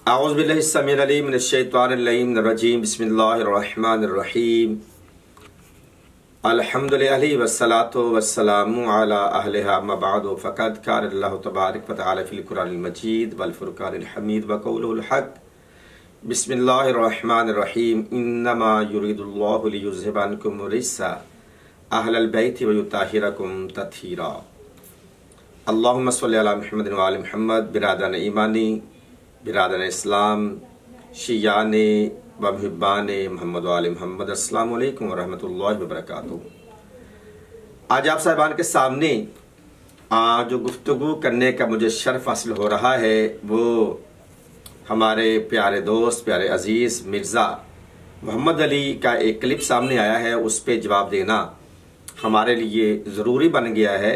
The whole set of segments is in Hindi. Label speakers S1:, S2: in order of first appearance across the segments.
S1: औज़ुबिल्लाहिस्समीउल मिनश्शैतानिर्रजीम बिस्मिल्लाहिर्रहमानिर्रहीम अल्हम्दुलिल्लाहि वस्सलातु वस्सलामु अला अहलिहा अम्मा बअदु फ़क़द क़ाल अल्लाहु तबारक व तआला फ़िल क़ुरआनिल मजीद वल फ़ुरक़ानिल हमीद व क़ौलुहुल हक़ बिस्मिल्लाहिर्रहमानिर्रहीम इन्नमा युरीदुल्लाहु लियुज़हिबा अन्कुम रिज्सा अहलल बैति व युताहिरकुम तत्हीरा। अल्लाहुम्मा सल्लि अला मुहम्मदिन व आलि मुहम्मद। बिरादरान ईमानी, बिरादरान इस्लाम, शियान व मुहिब्बान मोहम्मद व आलि मोहम्मद, अस्सलामु अलैकुम व रहमतुल्लाहि व बरकातुहू। आज आप साहिबान के सामने जो गुफ्तगू करने का मुझे शर्फ हासिल हो रहा है वो हमारे प्यारे दोस्त, प्यारे अजीज़ मिर्ज़ा मोहम्मद अली का एक क्लिप सामने आया है। उस पर जवाब देना हमारे लिए ज़रूरी बन गया है,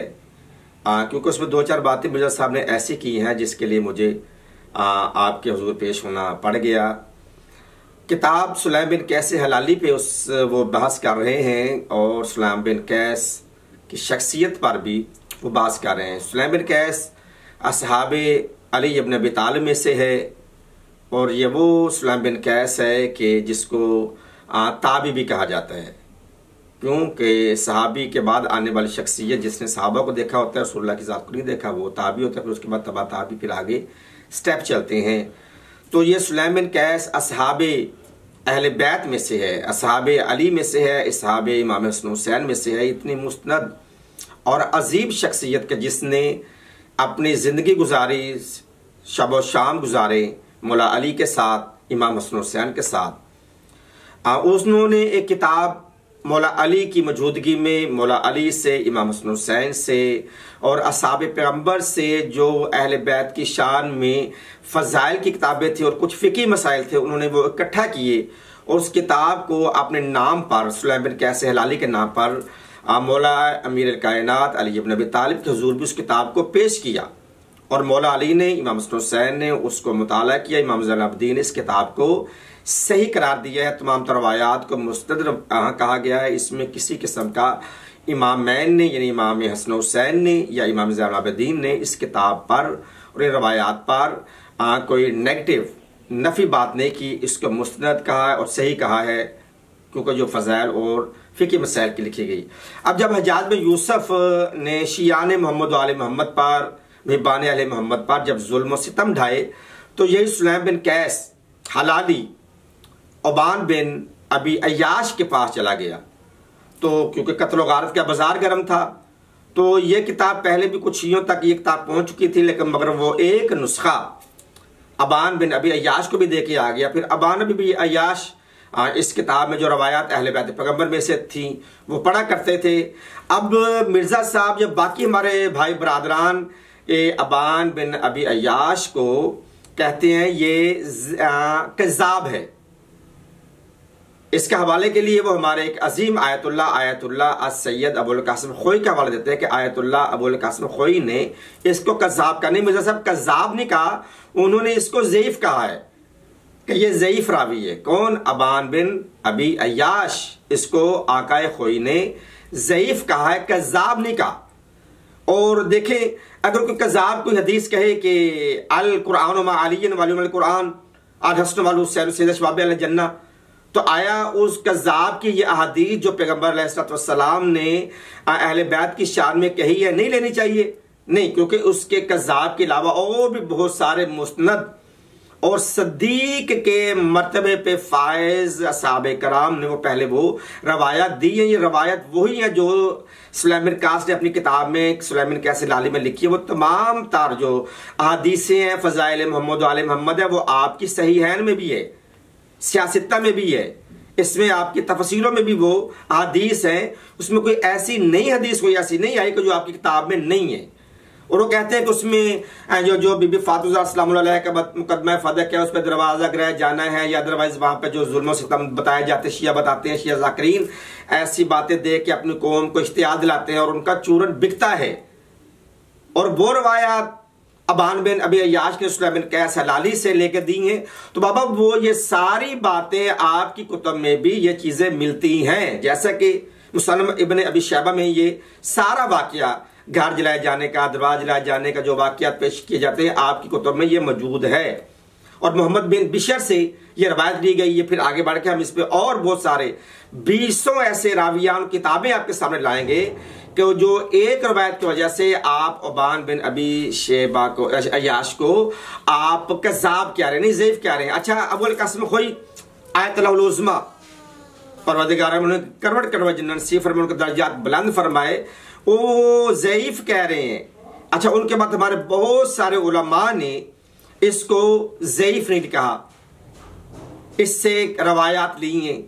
S1: क्योंकि उसमें दो चार बातें मिर्ज़ा साहब ने ऐसी की हैं जिसके लिए मुझे आपके हुजूर पेश होना पड़ गया। किताब सुलैम बिन कैस हलाली पे वो बहस कर रहे हैं और सुलैम बिन कैस की शख्सियत पर भी वो बहस कर रहे हैं। सुलैम बिन कैस असहाबे अली इब्न अबी तालिब में से है और ये वो सुलैम बिन कैस है कि जिसको ताबी भी कहा जाता है, क्योंकि सहाबी के बाद आने वाली शख्सियत जिसने सहाबा को देखा होता है, रसूलुल्लाह की ज़ात को नहीं देखा, वो ताबी होता है। फिर उसके बाद तबा ताबी, फिर आगे स्टेप चलते हैं। तो ये सुलैम बिन कैस असहाबे अहले बैत में से है, असहाबे अली में से है, असहाबे इमाम हसन हुसैन में से है। इतनी मुस्तनद और अजीब शख्सियत के जिसने अपनी ज़िंदगी गुजारी, शब व शाम गुजारे मौला अली के साथ, इमाम हसन हुसैन के साथ। उन्होंने एक किताब मौला अली की मौजूदगी में मौला अली से, इमाम हसन हुसैन से और असहाबे पैगम्बर से जो अहले बैत की शान में फ़ज़ाइल की किताबें थी और कुछ फ़िक़ही मसाइल थे, उन्होंने वो इकट्ठा किए और उस किताब को अपने नाम पर, सुलैम बिन कैस हलाली के नाम पर, मौला अमीर कायनात अली इब्न अबी तालिब के हुजूर भी उस किताब को पेश किया और मौला अली ने, इमाम हसन हुसैन ने उसको मुताला किया। इमाम ज़ैनुल आबिदीन ने इस किताब को सही करार दिया है। तमाम तरवायात को मुस्तदर कहा गया है। इसमें किसी किस्म का इमामैन ने यानी इमाम हसन हुसैन ने या इमाम ज़ैनुल आबिदीन ने इस किताब पर और इन रवायात पर कोई नेगेटिव नफ़ी बात नहीं की। इसको मुस्तनद कहा है और सही कहा है, क्योंकि जो फ़ज़ाइल और फ़िक़ही मसाइल की लिखी गई। अब जब हज्जाज बिन यूसुफ ने शियान मोहम्मद व आले मोहम्मद पर, मुहिब्बान आले मोहम्मद पर जब जुल्म व सितम ढाए, तो यही सुलैम बिन कैस हलाली उबान बिन अबी अय्याश के पास चला गया। तो क्योंकि कत्ल व गारत का बाजार गर्म था, तो ये किताब पहले भी कुछ शियों तक ये किताब पहुंच चुकी थी, लेकिन मगर वो एक नुस्खा अबान बिन अबी अय्याश को भी दे के आ गया। फिर अबान अबी अय्याश इस किताब में जो रवायात अहले बैत पैगम्बर में से थी वो पढ़ा करते थे। अब मिर्ज़ा साहब जब बाकी हमारे भाई बरादरान अबान बिन अबी अय्याश को कहते हैं ये कज़्ज़ाब है, इसके हवाले के लिए वो हमारे एक अजीम आयतुल्लाह सैयद अबुल कासिम खोई का हवाला देते हैं कि आयतुल्लाह अबुल कासिम खोई ने इसको कज़्ज़ाब का नहीं, मिर्ज़ा साहब कज़्ज़ाब नहीं कहा, उन्होंने इसको ज़ईफ़ कहा है कि ये ज़ईफ़ रावी है। कौन? अबान बिन अबी अय्याश, इसको आकाए खोई ने ज़ईफ़ कहा है, कज़्ज़ाब नहीं कहा। और देखें, अगर कोई कज़्ज़ाब कोई हदीस कहे कि अल कुरान मा अलीन वल कुरान अल हसन वल हुसैन सैयद शबाब अल जन्नह, तो आया उस कज़्ज़ाब की ये अहादीस जो पैगम्बर अलैहिस्सलाम ने अहले बैत की शान में कही है नहीं लेनी चाहिए? नहीं, क्योंकि उसके कज़्ज़ाब के अलावा और भी बहुत सारे मुस्तनद और सदीक के मर्तबे पे फायज असहाबे कराम ने वो पहले वो रवायत दी है। ये रवायत वही है जो सुलैम बिन कैस ने अपनी किताब में, सुलैम बिन कैस हलाली में लिखी है। वो तमाम तार जो अहादीसें हैं फ़ज़ाइल मोहम्मद व आले मोहम्मद है, वो आपकी सहीहैन में भी है, सियासत्ता में भी है, इसमें आपकी तफसीलों में भी वो हदीस है। उसमें कोई ऐसी नई हदीस कोई ऐसी नहीं आई कि जो आपकी किताब में नहीं है। और वो कहते हैं कि उसमें जो बीबी फातिमा सलामुल्लाह अलैहा का मुकदमा फदक है, उस पर दरवाज़ा ग्रह जाना है, या अदरवाइज वहाँ पर जो जुल्म सितम बताए जाते हैं, शिया बताते हैं, शिया ज़ाकिरीन ऐसी बातें दे के अपनी कौम को इश्तियार दिलाते हैं और उनका चूरन बिकता है। और वो रवायात अबान बिन अबी अय्याश ने सुलैम बिन कैस हलाली से लेकर दी हैं। तो बाबा वो ये सारी बातें आपकी कुतुब में भी ये चीज़ें मिलती हैं, जैसा कि मुसन्नफ़ इब्न अबी शैबा में ये सारा वाक़या घर जलाए जाने का, दरवाज़ जलाए जाने का जो वाक़यात पेश किए जाते हैं आपकी कुतुब में ये मौजूद है। और मोहम्मद बिन बिशर से ये रवायत ली गई है। फिर आगे बढ़ के हम इस पे और बहुत सारे 20 ऐसे रावियान किताबें आपके सामने लाएंगे कि जो एक रवायत की वजह से आप उबान बिन अबी शेबा को, अय्याश को आप कज़ाब कह रहे हैं, नहीं ज़ईफ कह रहे हैं। अच्छा, अबुल कासिम खोई आयतुल उज़्मा परवरदिगार ने करवट करवट जिन्नन सी फरमाए, उनके दर्जात बुलंद फरमाए, वो ज़ईफ कह रहे हैं। अच्छा, उनके बाद हमारे बहुत सारे उलमा ने इसको ज़ईफ नहीं कहा, इससे रवायात ली हैं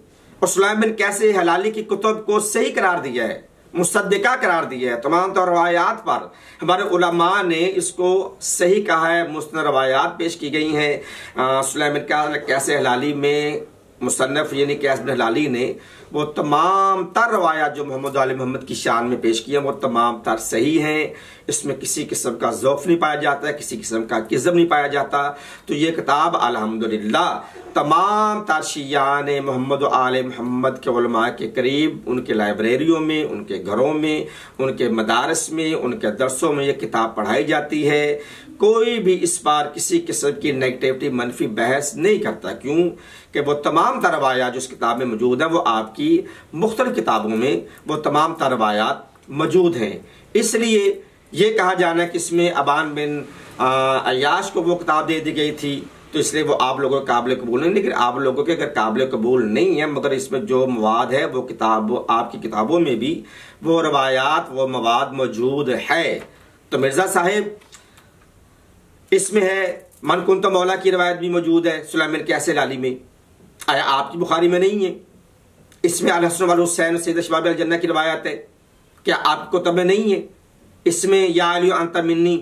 S1: और सुलैमान बिन कैसे हलाली की कुतुब को सही करार दिया है, मुसद्दिका करार दिया है। तमाम तो रवायात पर हमारे उलमा ने इसको सही कहा है, मुस्तनद रवायात पेश की गई हैं। सुलैमान बिन कैसे हलाली में मुसन्नफ यानी कैस बिन हलाली ने वो तमाम तर रवायात जो मोहम्मद आले मोहम्मद की शान में पेश किया वो तमाम तर सही हैं। इसमें किसी किस्म का ज़ौफ़ नहीं पाया जाता है, किसी किस्म का किज़्ब नहीं पाया जाता। तो ये किताब अल्हम्दुलिल्लाह तमाम ताशियान मोहम्मद आले मोहम्मद के उलमा के करीब, उनके लाइब्रेरियों में, उनके घरों में, उनके मदारस में, उनके दरसों में ये किताब पढ़ाई जाती है। कोई भी इस बार किसी किस्म की नेगेटिविटी मनफी बहस नहीं करता। क्यों कि वो तमाम तरवायात जो इस किताब में मौजूद है वो आपकी मुख्तलिफ किताबों में वो तमाम तरवायात मौजूद हैं। इसलिए ये कहा जाना कि इसमें अबान बिन अय्याश को वो किताब दे दी गई थी तो इसलिए वो आप लोगों के काबिल कबूल नहीं, लेकिन आप लोगों के अगर काबिल कबूल नहीं है मगर इसमें जो मवाद है वो किताब आपकी किताबों में भी वो रवायात वो मवाद मौजूद है। तो मिर्जा साहिब इसमें है मन कुन तो मौला की रवायत भी मौजूद है सुलैमान कैसे लाली में, आया आपकी बुखारी में नहीं है। इसमें अल हसन वल हुसैन सैयद शबाब अल जन्नह की रवायत है, क्या आपकी कुतुब में नहीं है? इसमें या अली अंत मिन्नी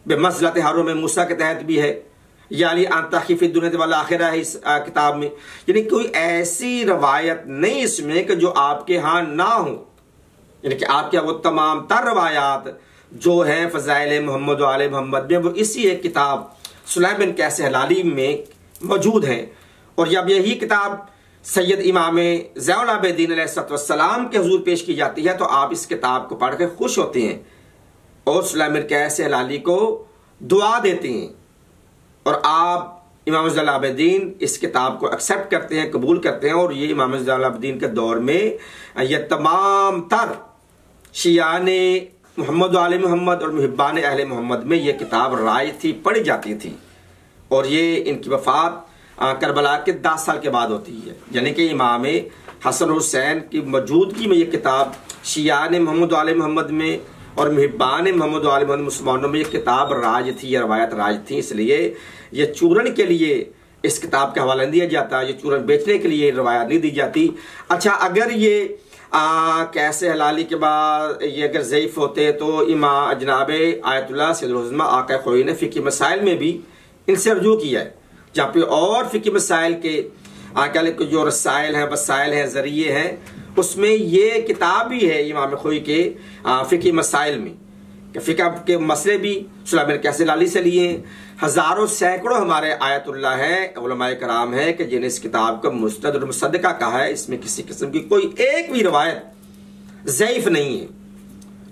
S1: बेमसलत हारून में मूसा के तहत भी है, या अली अंत खिफ़ दुनिया वाला आखिरा है इस किताब में। यानी कोई ऐसी रवायत नहीं इसमें कि जो आपके यहाँ ना हो, यानी कि आपके वो तमाम तर रवायात जो है फ़ज़ाइल मोहम्मद आले मोहम्मद में वो इसी एक किताब सुलैमान बिन कैसे हलाली में मौजूद है। और जब यही किताब सैयद इमाम ज़ैनुल आबिदीन अलैहिस्सलाम के हुजूर पेश की जाती है तो आप इस किताब को पढ़ के खुश होते हैं और सुलैमान बिन कैसे हलाली को दुआ देते हैं और आप इमाम ज़ैनुल आबिदीन इस किताब को एक्सेप्ट करते हैं, कबूल करते हैं। और ये इमाम ज़ैनुल आबिदीन के दौर में ये तमाम तर शियाने मोहम्मद आले मोहम्मद और मुहिब्बान अहले मोहम्मद में ये किताब राय थी, पढ़ी जाती थी। और ये इनकी वफ़ात करबला के 10 साल के बाद होती है, यानी कि इमाम हसन हुसैन की मौजूदगी में ये किताब शियाने मोहम्मद आले मोहम्मद में और मुहिब्बान मोहम्मद आले मोहम्मद मुसलमानों में ये किताब राज थी, ये रवायत राज थी। इसलिए ये चूरन के लिए इस किताब का हवाला दिया जाता, ये चूरन बेचने के लिए रवायत नहीं दी जाती। अच्छा, अगर ये कैसे हलाली के बाद ये अगर ज़ईफ़ होते तो इमाम जनाब आयतुल्लाह सैयदुल उज़्मा आका खोई ने फ़िक़ी मसाइल में भी इनसे रुजू किया है, जहाँ पे और फ़िक़ी मसाइल के आका जो रसाइल हैं वसाइल हैं ज़रिए हैं उसमें ये किताब भी है इमाम खोई के फ़िक़ी मसाइल में कि फ़िक़ा के मसले भी सुलैमान बिन कैसे हलाली से लिए हैं। हज़ारों सैकड़ों हमारे आयतुल्लाह हैं उलमाए कराम है कि जिन्हें इस किताब का मुस्तद और मुसद्दिका कहा है। इसमें किसी किस्म की कोई एक भी रवायत ज़ईफ़ नहीं है।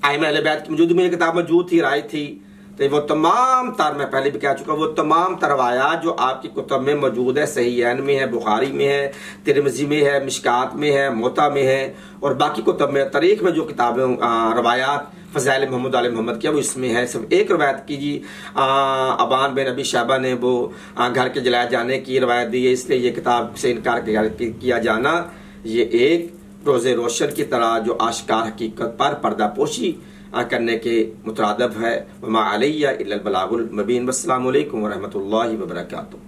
S1: आइमा अहले बैत की मौजूदगी में ये किताब मौजूद थी, राय थी। तो वो तमाम तर मैं पहले भी कह चुका वो तमाम तरवायात जो आपकी कुतुब में मौजूद है, सहीहैन में है, बुखारी में है, तिरमिज़ी में है, मिशकात में है, मोता में है और बाकी कुतुब में तारीख में जो किताबें रवायात फ़ज़ाइल मोहम्मद आले मोहम्मद किया वो इसमें है। सिर्फ एक रवायत की जी अबान बिन अबी शैबा ने वो घर के जलाए जाने की रवायत दी है, इसलिए ये किताब से इनकार किया जाना ये एक रोज़े रोशन की तरह जो आश्कार हकीकत पर पर्दापोशी करने के मुतरादिफ है। वमा अलैया इल्लल बलागुल मुबीन। वस्सलामु अलैकुम व रहमतुल्लाहि व बरकातुहू।